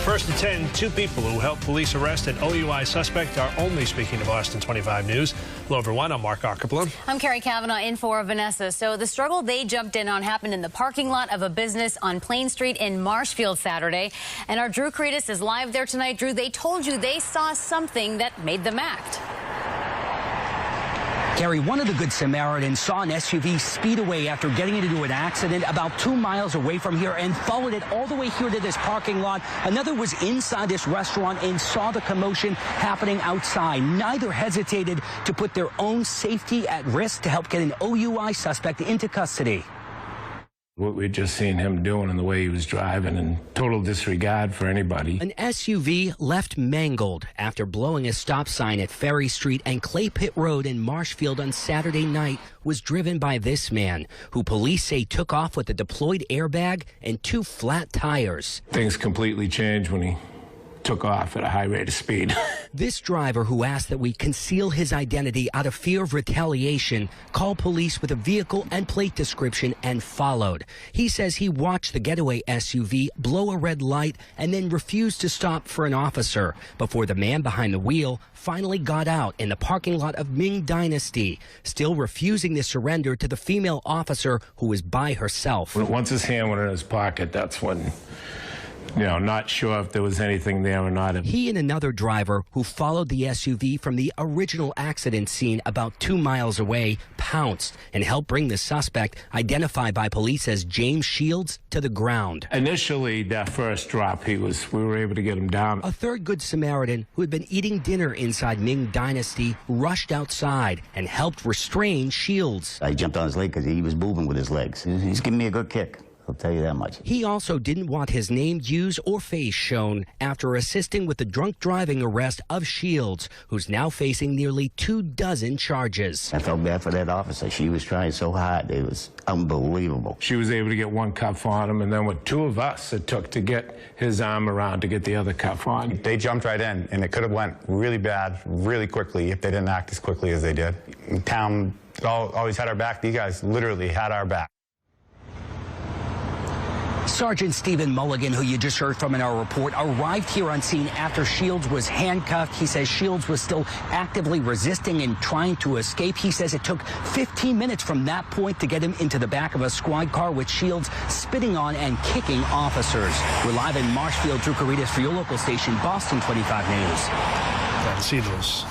First at 10, two people who helped police arrest an OUI suspect are only speaking to Boston 25 News. Hello, everyone. I'm Mark Ockerblum. I'm Carrie Kavanaugh in for Vanessa. So the struggle they jumped in on happened in the parking lot of a business on Plain Street in Marshfield Saturday. And our Drew Cretus is live there tonight. Drew, they told you they saw something that made them act. Gary, one of the Good Samaritans saw an SUV speed away after getting into an accident about 2 miles away from here and followed it all the way here to this parking lot. Another was inside this restaurant and saw the commotion happening outside. Neither hesitated to put their own safety at risk to help get an OUI suspect into custody. What we'd just seen him doing and the way he was driving in total disregard for anybody. An SUV left mangled after blowing a stop sign at Ferry Street and Clay Pit Road in Marshfield on Saturday night was driven by this man, who police say took off with a deployed airbag and 2 flat tires. Things completely changed when he took off at a high rate of speed. This driver, who asked that we conceal his identity out of fear of retaliation, called police with a vehicle and plate description and followed. He says he watched the getaway SUV blow a red light and then refused to stop for an officer before the man behind the wheel finally got out in the parking lot of Ming Dynasty, still refusing to surrender to the female officer who was by herself. Once his hand went in his pocket, that's when, not sure if there was anything there or not. He and another driver who followed the SUV from the original accident scene about 2 miles away pounced and helped bring the suspect, identified by police as James Shields, to the ground. Initially, that first drop, we were able to get him down. A third Good Samaritan who had been eating dinner inside Ming Dynasty rushed outside and helped restrain Shields. I jumped on his leg because he was moving with his legs. He's giving me a good kick. I'll tell you that much. He also didn't want his name used or face shown after assisting with the drunk driving arrest of Shields, who's now facing nearly 24 charges. I felt bad for that officer. She was trying so hard. It was unbelievable. She was able to get one cuff on him, and then with 2 of us, it took to get his arm around to get the other cuff on. They jumped right in, and it could have went really bad, really quickly if they didn't act as quickly as they did. Town always had our back. These guys literally had our back. Sergeant Stephen Mulligan, who you just heard from in our report, arrived here on scene after Shields was handcuffed. He says Shields was still actively resisting and trying to escape. He says it took 15 minutes from that point to get him into the back of a squad car with Shields spitting on and kicking officers. We're live in Marshfield. Drew Cretus for your local station, Boston 25 News. Glad to see those